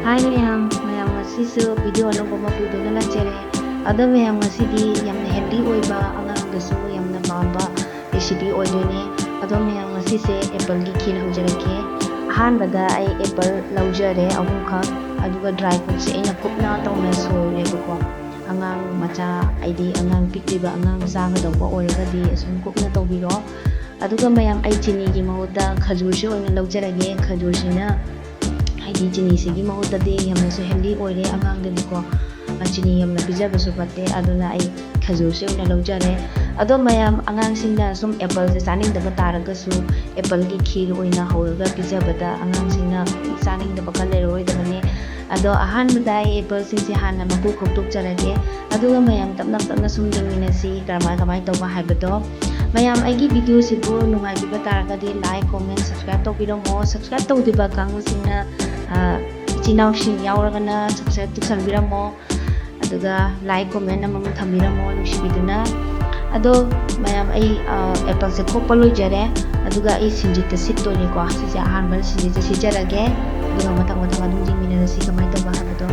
Hi mayam ngasisu video anong mapudo na lachere. Ado mayam ngasidi yamna healthy oiba angangasu yamna pamba recipe oidone. Ado mayam ngasise apple gi kheer haujarake. Ahanbada ai apple laujare ahumkha aduga dry fruits aina kupna tawna soirebako. Angang macha aidi angang pikriba angang sagadawba oiragadi asum kupna tawbiro. Aduga mayam ai chini gi mahuda khajurse oina laujarage. Khajurshina haidi chini sigi mahutadi yamna so healthy oire angang ko chini yamna bijaba so patte aduna ai khajur se una laujare ado mayam angang singna sum apple se saning da taraga su apple gi kheer oina hawraga bijabada angang singna saning da bakale roi da ne ado ahan badai apple sing se hanna maku khoktuk charage aduga mayam tapna sum dingina si kamai tawba haibado mayam aigi video sibu nungai biba taraga di like comment subscribe tawbiramo subscribe tawdiba kangusingna ichinaw sing yauragana subscribe tusanbiramo aduga like comment amam thambiramo nusibiduna ado mayam ai apple se khoppa loijare aduga ai sinjita sitone ko sise ahanbal sinjita sijarage aduga mathang adum jingmina si kamai tawba habado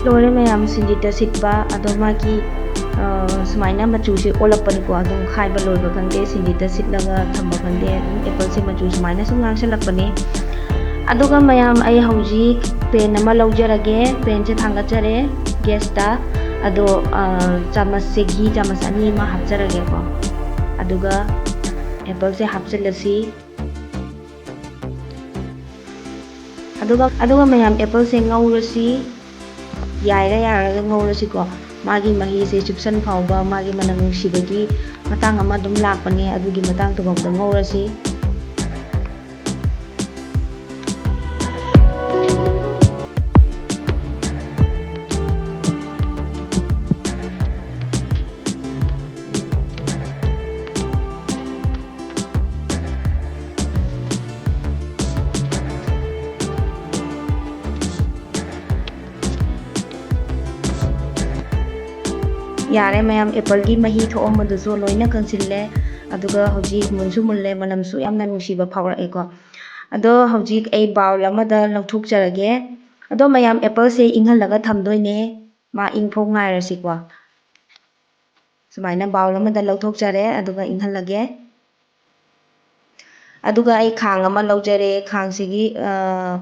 lore mayam sinjita sitpa ado magi sumaina machu se olapani ko adum khaiba loiba khande sinjita sitlaga thamba khande apple se machu sumaina sum ngangsalapani aduga mayam ai hauji pen ama laujarage pen se thangachare gas ta ado chamas se ghi chamas ani ma hapjarage ko aduga apple se hapjalasi aduga mayam apple se ngaurasi yairaga ngawrasi ko magi mahi se chupsan phawba magi manang sibagi matang ama dum lakpani adugi matang tugam ngawrasi yare mayam apple gi mahi thoamadu so loina kansille aduga hoji munsu mulle manamsu yamna nusiba phawrae ko ado hoji ai bowl amada lauthuk jarage ado mayam apple se inghalaga thamdoine ma ingphok ngairasi ko sumaina bowl amada lauthok jare aduga inghalage aduga ai khang ama laujare khang sigi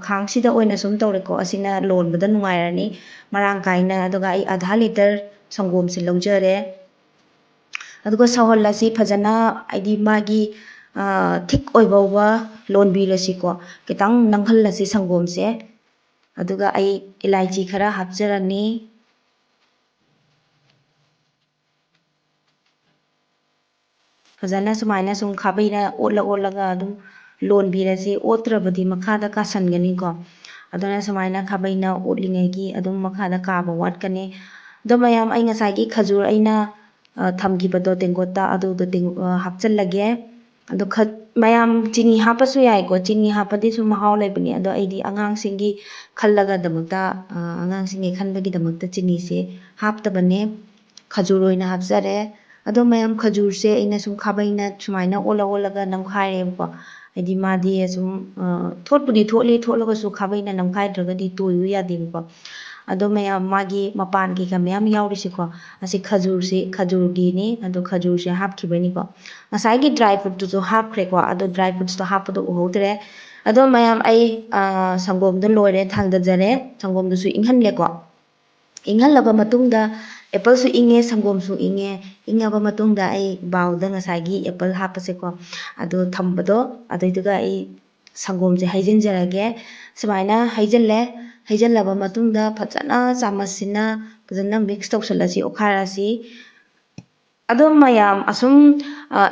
khang sida oina sum tawre ko asina lonbada nungairani marang kaina aduga ai adha liter sangom se laujare aduga sawhallasi phajana aidi magi thik oibawa lonbirasi ko kitang nanghallasi sangom se aduga ai elaichi khara hapjarani phajana sumaina sum khabaina olaga adum lonbirasi otrabadi makhada kasangani ko aduna sumaina khabaina otlingegi adum makhada kaba watkani do mayam ai ngasai gi khajur aina thamgibado tengota adu hapchallage ado mayam chini hapasu yai ko chini hapadi su mahau laibani ado aidi angang singi khallaga damakta angang singi khanbagi damakta chini se haptabane khajur oina hapjare ado mayam khajur se aina sum khabaina sumaina olaga namkhaire ko aidi madi sum thotpudi thotlaga su khabaina namkhaidragadi toyu yadi ko ado mayam magi mapan ki ka mayam yaurisi ko asi khajur gi ni ado khajur se hapkhibani ko ngasai gi dry fruit tu hapkhre ko ado dry fruits to hapado uhodre ado mayam ai sangom do loire thangdajare sangom du su inghanle ko inghallaba matungda apple su inge sangom su inge ingaba matungda ai bowl da ngasai gi apple hapase ko ado thambado adoiduga ai sangom se haijinjarage sumaina haijallaba matungda phajana chamasina phajana mix tawsalasi okharasi ado mayam asum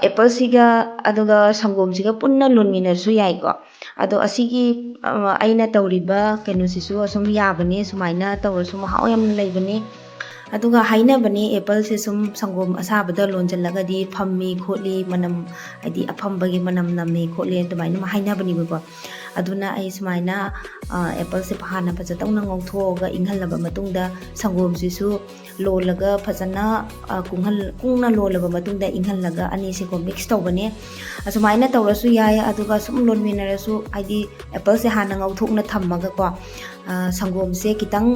apple siga aduga sangom siga punna lonminasu yai ko ado asigi aina tawriba kaino sisu asum yabani sumaina tawrasu mahau yam laibani ꯑꯗꯨꯒ ꯍꯥꯏꯅꯕꯅꯦ ꯑꯦꯄꯜꯁꯦ ꯁꯨꯝ ꯁꯪꯒꯣꯝ ꯑꯁꯥꯕꯗ ꯂꯣꯟꯁꯤꯜꯂꯒꯗꯤ ꯐꯝꯃꯤ ꯈꯣꯠꯂꯤ ꯃꯅꯝ ꯍꯥꯏꯗꯤ ꯑꯐꯝꯕꯒꯤ ꯃꯅꯝ ꯅꯝꯃꯤ ꯈꯣꯠꯂꯤ ꯑꯗꯨꯃꯥꯏꯅ ꯍꯥꯏꯅꯕꯅꯦꯕꯀꯣ ꯑꯗꯨꯅ ꯑꯩ ꯁꯨꯃꯥꯏꯅ ꯑꯦꯄꯜꯁꯦ ꯍꯥꯟꯅ ꯐꯖꯅ ꯉꯧꯊꯣꯛꯑꯒ ꯏꯪꯍꯜꯂꯕ ꯃꯇꯨꯡꯗ ꯁꯪꯒꯣꯝꯁꯤꯁꯨ ꯂꯣꯜꯂꯒ ꯐꯖꯅ ꯀꯨꯡꯅ ꯂꯣꯜꯂꯕ ꯃꯇꯨꯡꯗ ꯏꯪꯍꯜꯂꯒ ꯑꯅꯤꯁꯤꯀꯣ ꯃꯤꯛꯁ ꯇꯧꯕꯅꯦ ꯑꯁꯨꯃꯥꯏꯅ ꯇꯧꯔꯁꯨ ꯌꯥꯏ ꯑꯗꯨꯒ ꯁꯨꯝ ꯂꯣꯟꯃꯤꯟꯅꯔꯁꯨ ꯍꯥꯏꯗꯤ ꯑꯦꯄꯜꯁꯦ ꯍꯥꯟꯅ ꯉꯧꯊꯣꯛꯅ ꯊꯝꯃꯒꯀꯣ ꯁꯪꯒꯣꯝꯁꯦ ꯈꯤꯇꯪ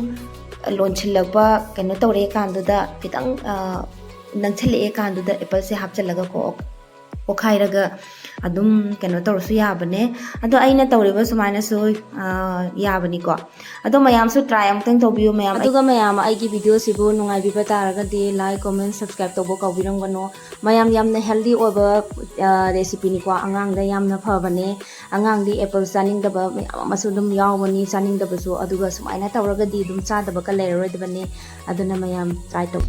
ꯂꯣꯟꯁꯤꯜꯂꯛꯄ ꯀꯩꯅꯣ ꯇꯧꯔꯦ ꯀꯥꯟꯗꯨꯗ ꯈꯤꯇꯪ ꯅꯪꯁꯤꯜꯂꯛꯑꯦ ꯀꯥꯟꯗꯨꯗ ꯑꯦꯄꯜꯁꯦ ꯍꯥꯞꯆꯤꯜꯂꯒꯀꯣ ꯑꯣꯠꯈꯥꯏꯔꯒ ꯑꯗꯨꯝ ꯀꯩꯅꯣ ꯇꯧꯔꯁꯨ ꯌꯥꯕꯅꯦ ꯑꯗꯣ ꯑꯩꯅ ꯇꯧꯔꯤꯕ ꯁꯨꯃꯥꯏꯅꯁꯨ ꯌꯥꯕꯅꯤꯀꯣ ꯑꯗꯣ ꯃꯌꯥꯝꯁꯨ ꯇ꯭ꯔꯥꯏ ꯑꯃꯨꯛꯇꯪ ꯇꯧꯕꯤꯌꯨ ꯃꯌꯥꯝ ꯑꯗꯨꯒ ꯃꯌꯥꯝ ꯑꯩꯒꯤ ꯚꯤꯗꯤꯑꯣꯁꯤꯕꯨ ꯅꯨꯡꯉꯥꯏꯕꯤꯕ ꯇꯥꯔꯒꯗꯤ ꯂꯥꯏꯛ ꯀꯣꯃꯦꯟ ꯁꯕꯁꯀ꯭ꯔꯥꯏꯕ ꯇꯧꯕ ꯀꯥꯎꯕꯤꯔꯝꯒꯅꯨ ꯃꯌꯥꯝ ꯌꯥꯝꯅ ꯍꯦꯜꯗꯤ ꯑꯣꯏꯕ ꯔꯦꯁꯤꯄꯤꯅꯤꯀꯣ ꯑꯉꯥꯡꯗ ꯌꯥꯝꯅ ꯐꯕꯅꯦ ꯑꯉꯥꯡꯗꯤ ꯑꯦꯄꯜ ꯆꯥꯅꯤꯡꯗꯕ ꯃꯌꯥꯝ ꯑꯃꯁꯨ ꯑꯗꯨꯝ ꯌꯥꯎꯕꯅꯤ ꯆꯥꯅꯤꯡꯗꯕꯁꯨ ꯑꯗꯨꯒ ꯁꯨꯃꯥꯏꯅ ꯇꯧꯔꯒꯗꯤ ꯑꯗꯨꯝ ꯆꯥꯗꯕꯒ ꯂꯩꯔꯔꯣꯏꯗꯕꯅꯤ ꯑꯗꯨꯅ ꯃꯌꯥꯝ ꯇ꯭ꯔꯥꯏ ꯇꯧ